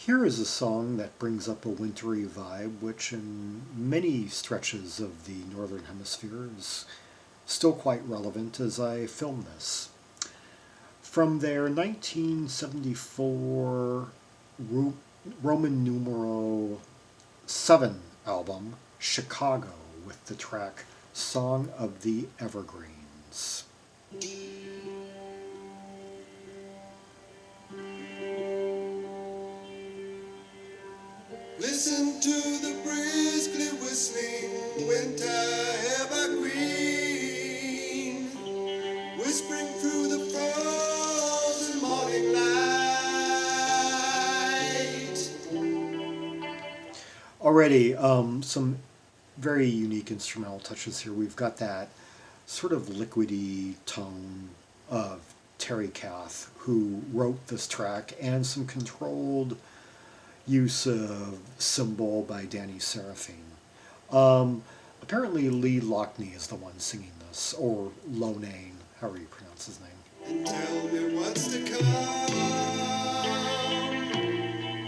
Here is a song that brings up a wintry vibe, which in many stretches of the Northern Hemisphere is still quite relevant as I film this. From their 1974 Roman numeral 7 album, Chicago, with the track Song of the Evergreens. Listen to the briskly whistling winter evergreen, whispering through the frozen morning light. Already, some very unique instrumental touches here. We've got that sort of liquidy tone of Terry Kath, who wrote this track, and some controlled use of cymbal by Seraphine. Apparently Lee Loughnane is the one singing this, or Loughnane, however you pronounce his name. And tell me what's to come.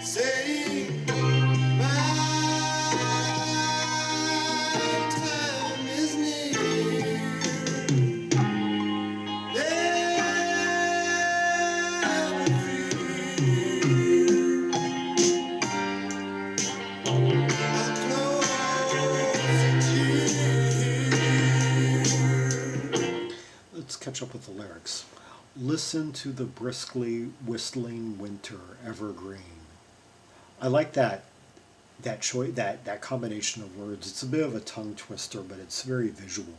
Say my time is near. Never fear. I'll close it here. Let's catch up with the lyrics. Listen to the briskly whistling winter evergreen. I like that choice, that combination of words. It's a bit of a tongue twister, but it's very visual.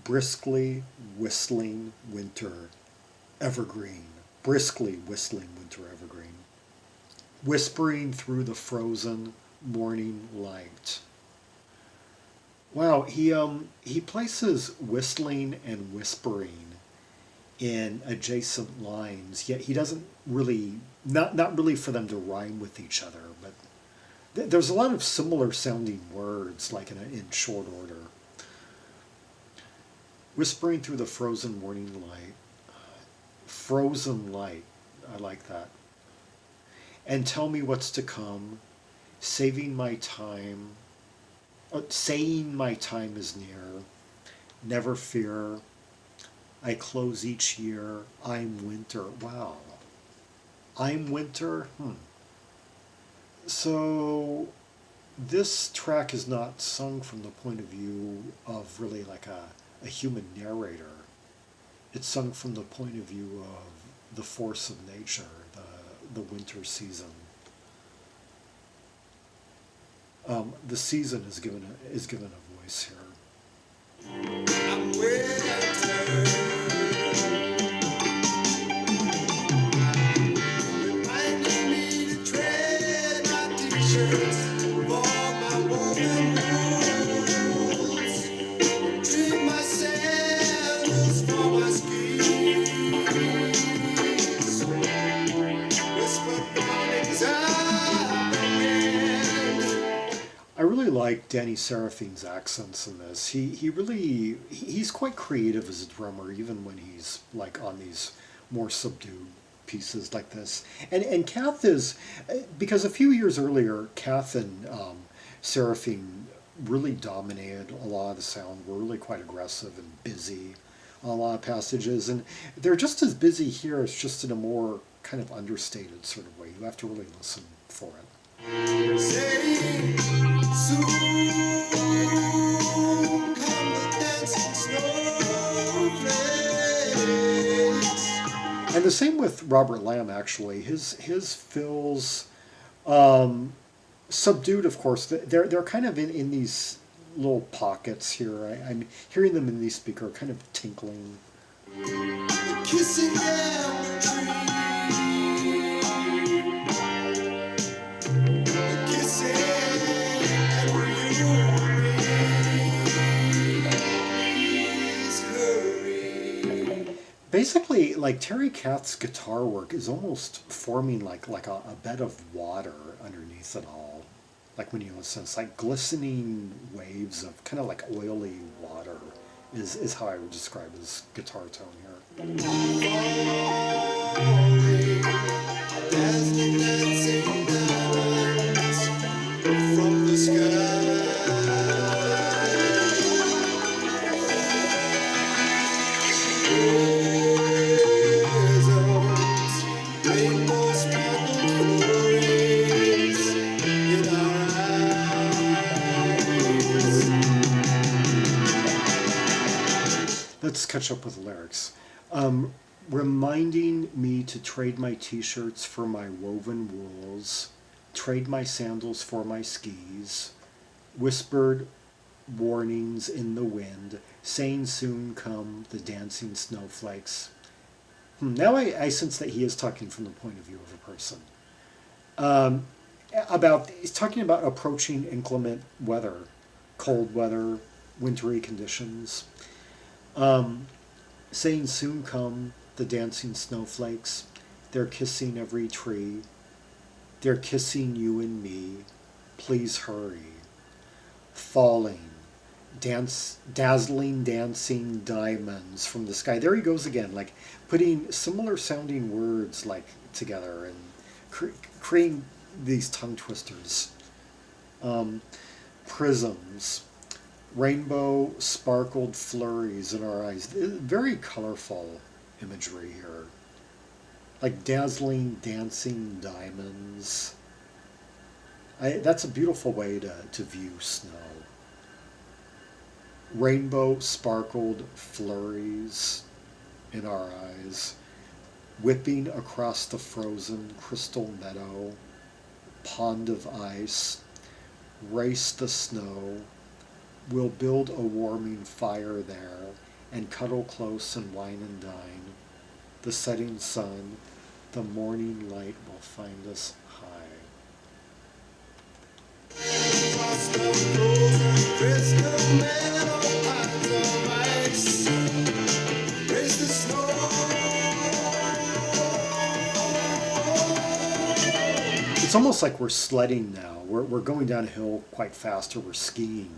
Briskly whistling winter evergreen. Briskly whistling winter evergreen. Whispering through the frozen morning light. Wow, he places whistling and whispering in adjacent lines, yet he doesn't really, not really for them to rhyme with each other, but there's a lot of similar sounding words, like in short order. Whispering through the frozen morning light. Frozen light, I like that. And tell me what's to come, saving my time, saying my time is near, never fear, I close each year, I'm winter. Wow. I'm winter? So this track is not sung from the point of view of really like a human narrator. It's sung from the point of view of the force of nature, the winter season. The season is given a voice here. I'm winter. Reminding me to tread my t-shirts for my woman rules. Trim my sandals for my skis. Whisper warnings of the wind. I really like Seraphine's accents in this. He's quite creative as a drummer, even when he's like on these more subdued pieces like this. And Kath is, because a few years earlier, Kath and Seraphine really dominated a lot of the sound, were really quite aggressive and busy on a lot of passages, and they're just as busy here. It's just in a more kind of understated sort of way. You have to really listen for it. Say, soon come the dancing snowflakes. And the same with Robert Lamm, actually. His fills, subdued, of course. They're kind of in these little pockets here. I'm hearing them in these speaker, kind of tinkling. The kissing elm tree. The kissing please hurry. Basically, like Terry Kath's guitar work is almost forming like a bed of water underneath it all. Like when you listen, it's like glistening waves of kind of like oily water is how I would describe his guitar tone here. Falling, dazzling dancing rainbow sparkle flurries in our eyes. Let's catch up with the lyrics. Reminding me to trade my t-shirts for my woven wools, trade my sandals for my skis, whispered warnings in the wind, saying soon come the dancing snowflakes. Now I sense that he is talking from the point of view of a person. He's talking about approaching inclement weather, cold weather, wintry conditions. Saying soon come the dancing snowflakes. They're kissing every tree. They're kissing you and me. Please hurry. Falling. Dazzling dancing diamonds from the sky. There he goes again, like putting similar sounding words like together and creating these tongue twisters. Prisms. Rainbow sparkled flurries in our eyes. Very colorful imagery here. Like dazzling, dancing diamonds. That's a beautiful way to view snow. Rainbow sparkled flurries in our eyes. Whipping across the frozen crystal meadow. Pond of ice. Race the snow. We'll build a warming fire there and cuddle close and wine and dine. The setting sun, the morning light will find us high. Across the frozen crystal meadow, ponds of ice, race the snow. It's almost like we're sledding now. We're going down a hill quite fast, or we're skiing.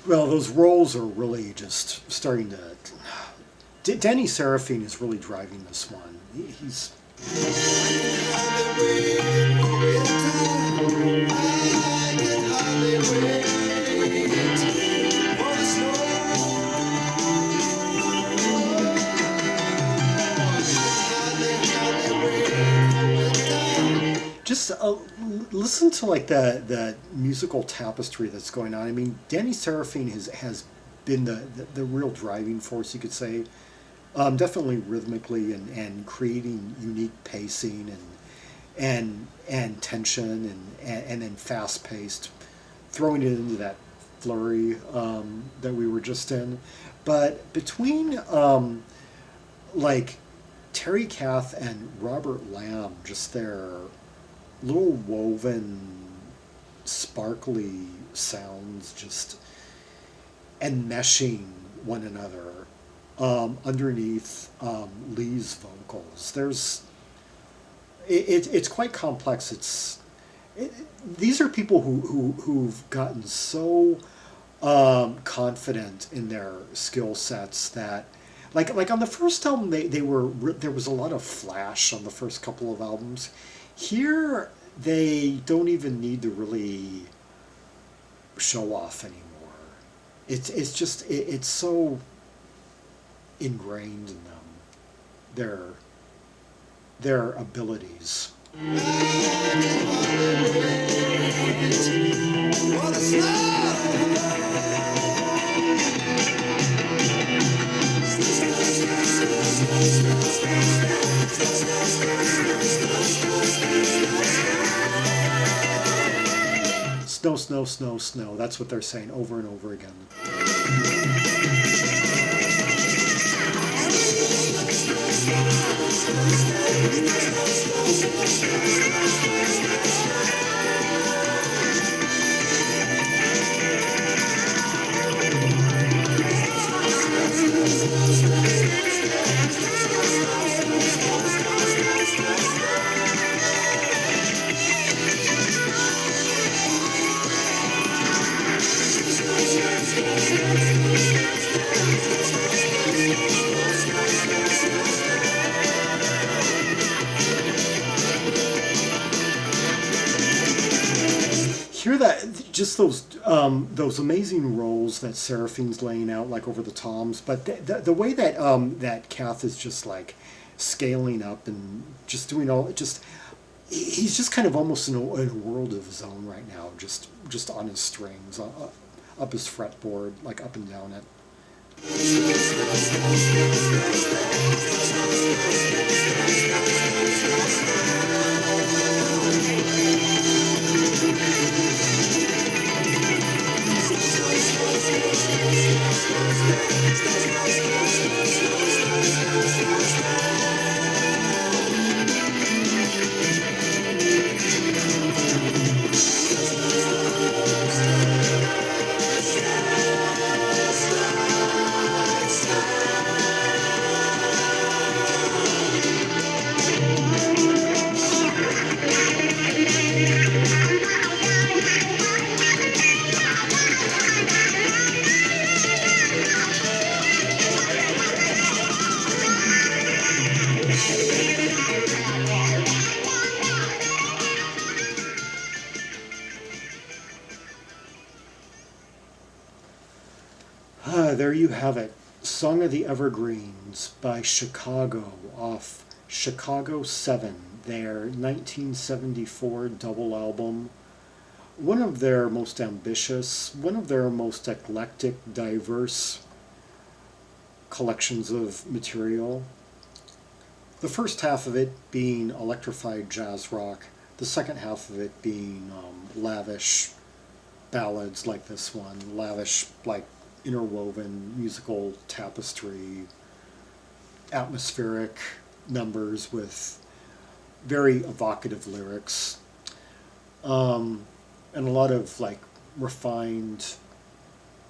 Well, those rolls are really just starting to... Danny Seraphine is really driving this one. He's... Just listen to like the musical tapestry that's going on. I mean, Danny Seraphine has been the real driving force, you could say. Definitely rhythmically and creating unique pacing and tension and then fast paced, throwing it into that flurry that we were just in. But between like Terry Kath and Robert Lamm, just their little woven, sparkly sounds just enmeshing one another underneath Lee's vocals. It's quite complex. These are people who've gotten so confident in their skill sets that like on the first album there was a lot of flash on the first couple of albums. Here, they don't even need to really show off anymore. It's just it's so ingrained in them, their abilities. Snow, snow, snow, snow. That's what they're saying over and over again. just those amazing rolls that Seraphine's laying out, like over the toms, but the way that that Kath is just like scaling up and just doing all just he's just kind of almost in a world of his own right now, just on his strings, up his fretboard, like up and down it. There you have it. Song of the Evergreens by Chicago off Chicago 7, their 1974 double album. One of their most ambitious, one of their most eclectic, diverse collections of material. The first half of it being electrified jazz rock, the second half of it being lavish ballads like this one, lavish like interwoven musical tapestry, atmospheric numbers with very evocative lyrics, and a lot of like refined,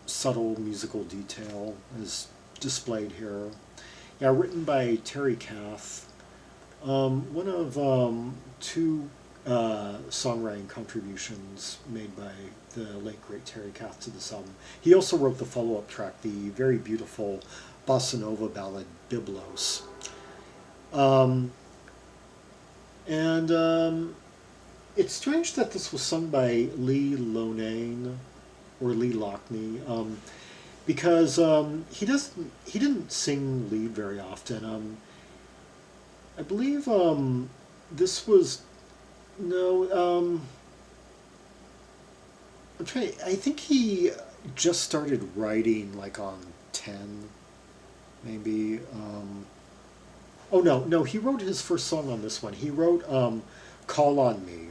subtle musical detail is displayed here. Yeah, written by Terry Kath, one of two songwriting contributions made by the late great Terry Kath to this album. He also wrote the follow-up track, the very beautiful bossa nova ballad Biblos. It's strange that this was sung by Lee Loughnane or Lee Loughnane, because he didn't sing lead very often. I believe this was no. I think he just started writing like on 10, maybe. Oh no, he wrote his first song on this one. He wrote "Call on Me."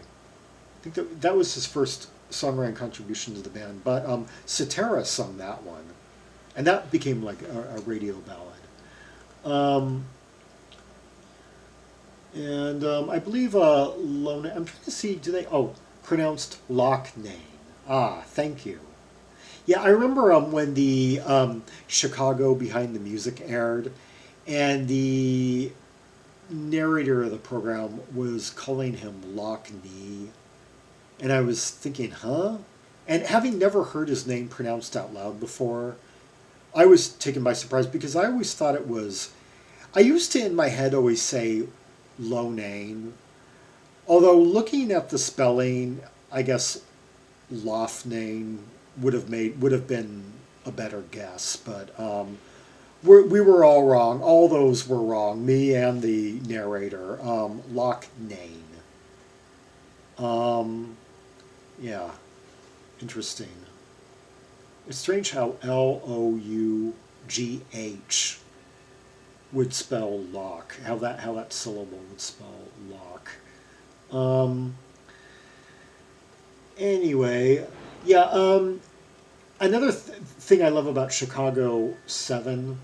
I think that was his first songwriting contribution to the band. But Cetera sung that one, and that became like a radio ballad. I believe Lona. I'm trying to see. Do they? Oh, pronounced Loughnane. Ah, thank you. Yeah, I remember when the Chicago Behind the Music aired, and the narrator of the program was calling him Loughnane, and I was thinking, huh? And having never heard his name pronounced out loud before, I was taken by surprise because I always thought it was. I used to in my head always say Loughnane, although looking at the spelling, I guess Loughnane would have been a better guess, but we were all wrong. All those were wrong. Me and the narrator. Loughnane. Yeah, interesting. It's strange how Lough would spell lock. How that syllable would spell lock. Anyway, yeah. Another thing I love about Chicago 7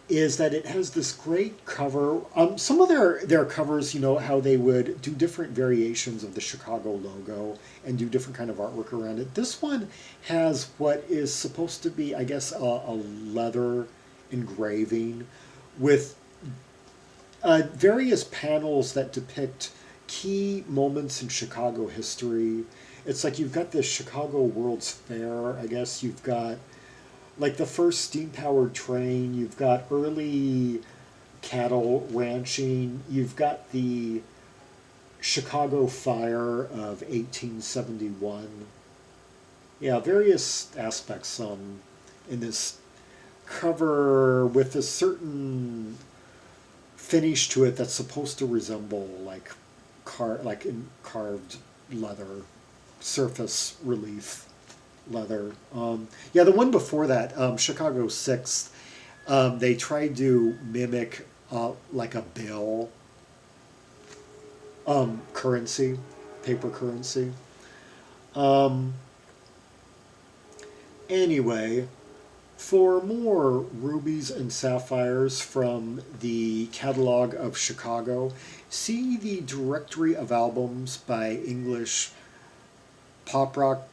is that it has this great cover. Some of their covers, you know, how they would do different variations of the Chicago logo and do different kind of artwork around it. This one has what is supposed to be, I guess, a leather engraving with various panels that depict key moments in Chicago history. It's like you've got the Chicago World's Fair, I guess. You've got like the first steam-powered train. You've got early cattle ranching. You've got the Chicago Fire of 1871. Yeah, various aspects in this cover with a certain finish to it that's supposed to resemble like like in carved leather, surface relief leather. Yeah, the one before that, Chicago 6th, they tried to mimic like a bill currency, paper currency. Um, anyway, for more rubies and sapphires from the catalog of Chicago, see the directory of albums by English pop rock,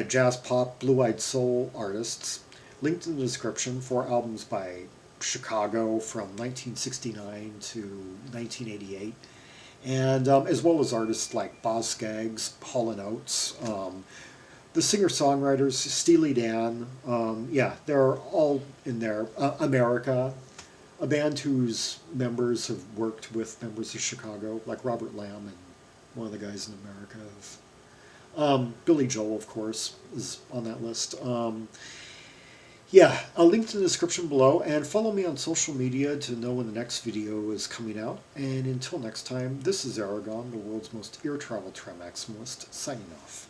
jazz pop, blue eyed soul artists. Linked in the description for albums by Chicago from 1969 to 1988. And as well as artists like Boz Scaggs, Hall & Oates, the singer-songwriters, Steely Dan, yeah, they're all in there. America, a band whose members have worked with members of Chicago, like Robert Lamm and one of the guys in America. Billy Joel, of course, is on that list. Yeah, I'll link to the description below, and follow me on social media to know when the next video is coming out. And until next time, this is Zaragon, the world's most ear travel maximalist, signing off.